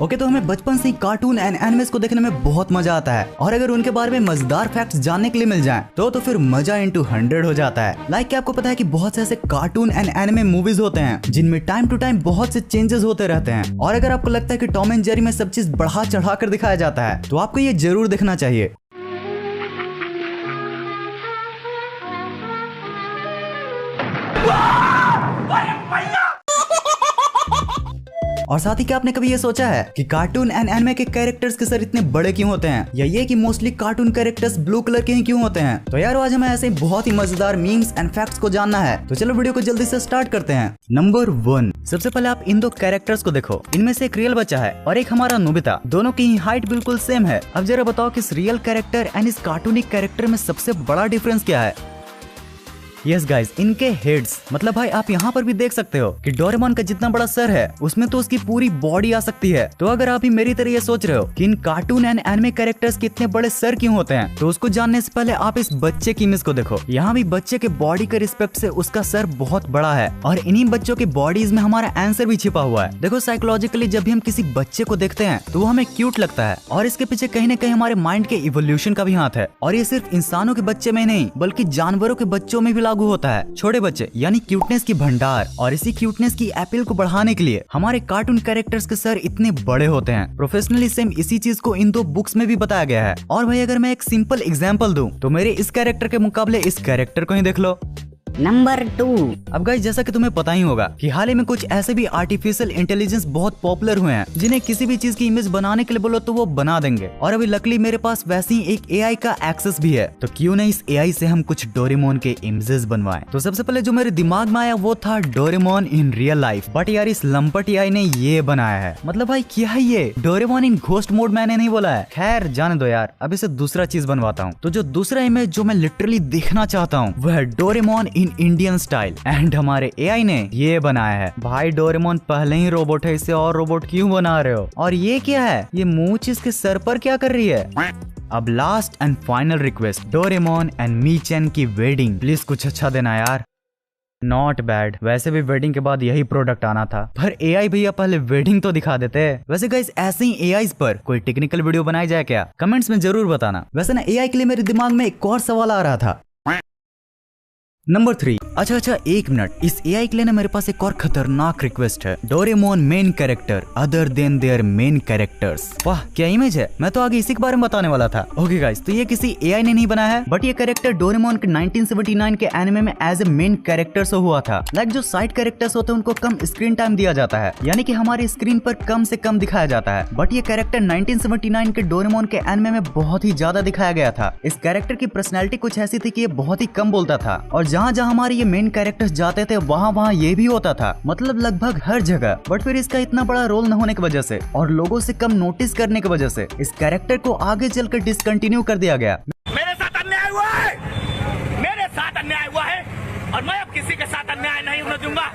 Okay, तो हमें बचपन से ही कार्टून एंड एनिमेस को देखने में बहुत मजा आता है और अगर उनके बारे में मजेदार फैक्ट्स जानने के लिए मिल जाएं तो फिर मजा इंटू 100 हो जाता है। लाइक क्या आपको पता है कि बहुत से ऐसे कार्टून एंड एनिमे मूवीज होते हैं जिनमें टाइम टू टाइम बहुत से चेंजेस होते रहते हैं और अगर आपको लगता है कि टॉम एंड जेरी में सब चीज बढ़ा चढ़ा कर दिखाया जाता है तो आपको ये जरूर देखना चाहिए। और साथ ही क्या आपने कभी ये सोचा है कि कार्टून एंड एनिमे के कैरेक्टर्स के सर इतने बड़े क्यों होते हैं, या ये कि mostly cartoon characters blue colour के ही क्यों होते हैं? तो यार आज हमें ऐसे बहुत ही मजेदार मीम्स एंड फैक्ट्स को जानना है, तो चलो वीडियो को जल्दी से स्टार्ट करते हैं। नंबर 1, सबसे पहले आप इन दो कैरेक्टर्स को देखो। इनमें से एक रियल बच्चा है और एक हमारा नोबिता, दोनों की ही हाइट बिल्कुल सेम है। अब जरा बताओ कि इस रियल कैरेक्टर एंड इस कार्टूनिक कैरेक्टर में सबसे बड़ा डिफरेंस क्या है? यस गाइस, इनके हेड्स। मतलब भाई आप यहाँ पर भी देख सकते हो कि डोरेमोन का जितना बड़ा सर है उसमें तो उसकी पूरी बॉडी आ सकती है। तो अगर आप भी मेरी तरह ये सोच रहे हो कि इन कार्टून एंड एनिमे कैरेक्टर्स के इतने बड़े सर क्यों होते हैं, तो उसको जानने से पहले आप इस बच्चे की इमेज को देखो। यहाँ भी बच्चे के बॉडी के रिस्पेक्ट से उसका सर बहुत बड़ा है और इन्हीं बच्चों के बॉडीज में हमारा आंसर भी छिपा हुआ है। देखो साइकोलॉजिकली जब भी हम किसी बच्चे को देखते हैं तो वो हमें क्यूट लगता है और इसके पीछे कहीं ना कहीं हमारे माइंड के इवोल्यूशन का भी हाथ है। और ये सिर्फ इंसानों के बच्चे में नहीं बल्कि जानवरों के बच्चों में भी लागू होता है। छोटे बच्चे यानी क्यूटनेस की भंडार, और इसी क्यूटनेस की अपील को बढ़ाने के लिए हमारे कार्टून कैरेक्टर्स के सर इतने बड़े होते हैं। प्रोफेशनली सेम इसी चीज को इन दो बुक्स में भी बताया गया है। और भाई अगर मैं एक सिंपल एग्जांपल दूं तो मेरे इस कैरेक्टर के मुकाबले इस कैरेक्टर को ही देख लो। नंबर 2, अब गाइस जैसा कि तुम्हें पता ही होगा कि हाल ही में कुछ ऐसे भी आर्टिफिशियल इंटेलिजेंस बहुत पॉपुलर हुए हैं जिन्हें किसी भी चीज की इमेज बनाने के लिए बोलो तो वो बना देंगे। और अभी लकली मेरे पास वैसी ही एक एआई का एक्सेस भी है, तो क्यों नहीं इस एआई से हम कुछ डोरेमोन के इमेजेस बनवाएं। तो सबसे पहले जो मेरे दिमाग में आया वो था Doraemon in real life, but यार इस लंपट एआई ने ये बनाया है। मतलब भाई क्या है ये, डोरेमोन इन घोस्ट मोड मैंने नहीं बोला है। खैर जाने दो यार, अब इसे दूसरा चीज बनवाता हूँ। तो जो दूसरा इमेज जो मैं लिटरली देखना चाहता हूँ वह है Doraemon in Indian style, and हमारे एआई ने ये बनाया है। भाई डोरेमोन पहले ही रोबोट है, इसे और रोबोट क्यों बना रहे हो? और ये क्या है, ये मूंछ इसके सर पर क्या कर रही है? अब last and final request, Doraemon and Michan की वेडिंग, प्लीज कुछ अच्छा देना यार। नॉट बैड, वैसे भी वेडिंग के बाद यही प्रोडक्ट आना था, पर एआई भैया पहले वेडिंग तो दिखा देते। वैसे गाइस ऐसे ही एआई पर कोई टेक्निकल वीडियो बनाई जाए क्या? कमेंट्स में जरूर बताना। वैसे ना एआई के लिए मेरे दिमाग में एक और सवाल आ रहा था। नंबर 3, अच्छा एक मिनट, इस एआई के लिए ना मेरे पास एक और खतरनाक रिक्वेस्ट है। Doraemon main character other than their main characters. वाह क्या इमेज है, मैं तो आगे इसी के बारे में बताने वाला था। ओके गाइस, तो ये किसी एआई ने नहीं बनाया है, बट ये कैरेक्टर डोरेमोन के 1979 के एनिमे में एज ए मेन कैरेक्टर से हुआ था। लाइक जो साइड कैरेक्टर्स होते हैं उनको कम स्क्रीन टाइम दिया जाता है, यानी कि हमारी स्क्रीन पर कम से कम दिखाया जाता है। बट ये कैरेक्टर 1979 के डोरेमोन के एनिमे में बहुत ही ज्यादा दिखाया गया था। इस कैरेक्टर की पर्सनैलिटी कुछ ऐसी थी कि ये बहुत ही कम बोलता था और जहाँ जहाँ हमारे ये मेन कैरेक्टर्स जाते थे वहाँ ये भी होता था, मतलब लगभग हर जगह। बट फिर इसका इतना बड़ा रोल न होने की वजह से और लोगों से कम नोटिस करने की वजह से इस कैरेक्टर को आगे चलकर डिसकंटिन्यू कर दिया गया। मेरे साथ अन्याय हुआ है, मेरे साथ अन्याय हुआ है और मैं अब किसी के साथ अन्याय नहीं होने दूंगा।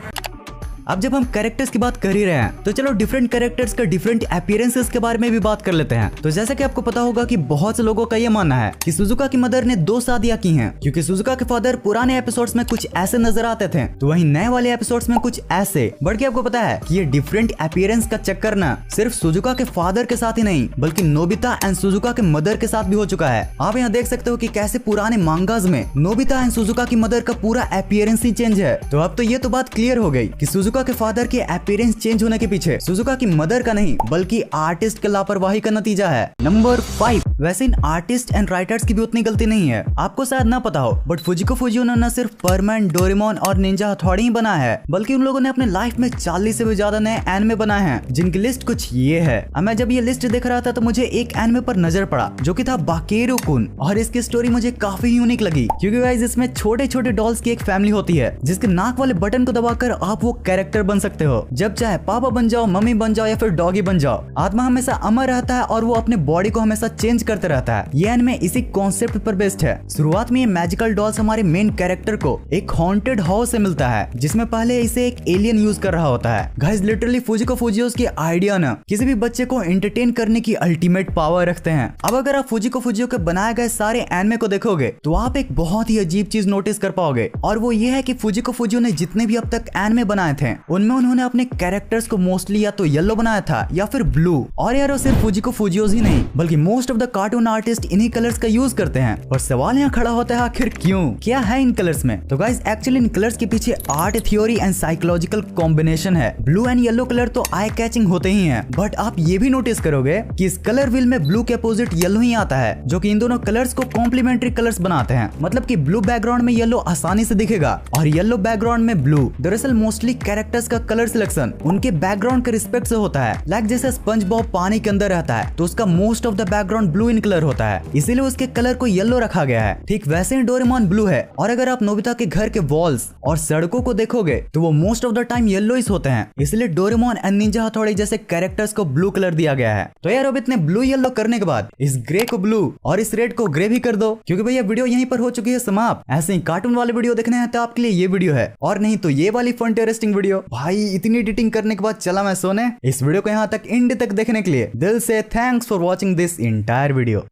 अब जब हम कैरेक्टर्स की बात कर ही रहे हैं तो चलो डिफरेंट कैरेक्टर्स का डिफरेंट अपीयरेंसेस के बारे में भी बात कर लेते हैं। तो जैसा कि आपको पता होगा कि बहुत से लोगों का ये मानना है कि सुजुका की मदर ने 2 शादियां की हैं, क्योंकि सुजुका के फादर पुराने एपिसोड्स में कुछ ऐसे नजर आते थे तो वहीं नए वाले एपिसोड्स में कुछ ऐसे। बट क्या आपको पता है कि ये डिफरेंट अपीयरेंस का चक्कर ना सिर्फ सुजुका के फादर के साथ ही नहीं बल्कि नोबिता एंड सुजुका के मदर के साथ भी हो चुका है। आप यहाँ देख सकते हो कि कैसे पुराने मांगास में नोबिता एंड सुजुका की मदर का पूरा अपीयरेंस ही चेंज है। तो अब तो ये तो बात क्लियर हो गई कि सुजुका के फादर के अपीयरेंस चेंज होने के पीछे सुजुका की मदर का नहीं बल्कि आर्टिस्ट के लापरवाही का नतीजा है। नंबर 5, वैसे इन आर्टिस्ट एंड राइटर्स की भी उतनी गलती नहीं है। आपको शायद ना पता हो बट फुजिको फुजियो ने न सिर्फ परमैन, डोरेमोन और निंजा हथौड़ी ही बनाया है बल्कि उन लोगों ने अपने लाइफ में 40 से भी ज्यादा नए एनिमे बनाए हैं, जिनकी लिस्ट कुछ ये है। अब मैं जब ये लिस्ट देख रहा था तो मुझे एक एनिमे पर नजर पड़ा जो कि था बाकेरो-कुन, और इसकी स्टोरी मुझे काफी यूनिक लगी क्योंकि गाइस इसमें छोटे छोटे डॉल्स की एक फैमिली होती है जिसके नाक वाले बटन को दबाकर आप वो कैरेक्टर बन सकते हो। जब चाहे पापा बन जाओ, मम्मी बन जाओ या फिर डॉगी बन जाओ। आत्मा हमेशा अमर रहता है और वो अपने बॉडी को हमेशा चेंज करते रहता है। ये एनिमे इसी कॉन्सेप्ट पर बेस्ड है। शुरुआत में ये मैजिकल डॉल्स हमारे मेन कैरेक्टर को एक हॉन्टेड हाउस से मिलता है जिसमें पहले इसे एक एलियन यूज कर रहा होता है। गाइस लिटरली फुजिको फुजियोस की आइडिया ना किसी भी बच्चे को एंटरटेन करने की अल्टीमेट पावर रखते हैं। अब अगर आप फुजिको फुजियो के बनाए गए सारे एनिमे को देखोगे तो आप एक बहुत ही अजीब चीज नोटिस कर पाओगे, और वो ये है कि फुजिको फुजियो ने जितने भी अब तक एनिमे बनाए थे हैं उनमें उन्होंने अपने कैरेक्टर्स को मोस्टली या तो येलो बनाया था या फिर ब्लू। और यार सिर्फ फुजिको फुजियोस ही नहीं बल्कि most of the cartoon artist इन्हीं कलर्स का यूज करते हैं। और सवाल यहाँ खड़ा होता है आखिर क्यों, क्या है इन कलर्स में? तो गाइस एक्चुअली इन कलर्स के पीछे art theory and psychological combination है। ब्लू एंड येलो कलर तो आई कैचिंग होते ही हैं, बट आप ये भी नोटिस करोगे कि इस कलर व्हील में ब्लू के अपोजिट येलो ही आता है, जो कि इन दोनों कलर्स को कॉम्प्लीमेंट्री कलर्स बनाते हैं। मतलब कि ब्लू बैकग्राउंड में येलो आसानी से दिखेगा और येलो बैकग्राउंड में ब्लू। दरअसल मोस्टली कैरेक्टर्स का कलर सिलेक्शन उनके बैकग्राउंड के रिस्पेक्ट से होता है। लाइक जैसे स्पंज बॉब पानी के अंदर रहता है तो उसका most of the background blue in colour होता है, इसीलिए उसके कलर को येलो रखा गया है। ठीक वैसे ही डोरेमोन ब्लू है। और अगर आप नोबिता के घर के वॉल्स और सड़कों को देखोगे तो वो most of the time yellowish होते हैं, इसलिए डोरेमोन एंड निंजा हथौड़ी जैसे कैरेक्टर्स को ब्लू कलर दिया गया है। तो यार अब इतने ब्लू येलो करने के बाद इस ग्रे को ब्लू और इस रेड को ग्रे भी कर दो, क्योंकि भैया वीडियो यहीं पर हो चुकी है समाप्त। ऐसे ही कार्टून वाले वीडियो देखने हैं तो आपके लिए ये वीडियो है, और नहीं तो ये वाली फन इंटरेस्टिंग वीडियो। भाई इतनी एडिटिंग करने के बाद चला मैं सोने। इस वीडियो को यहाँ तक एंड तक देखने के लिए दिल से thanks for watching this entire video.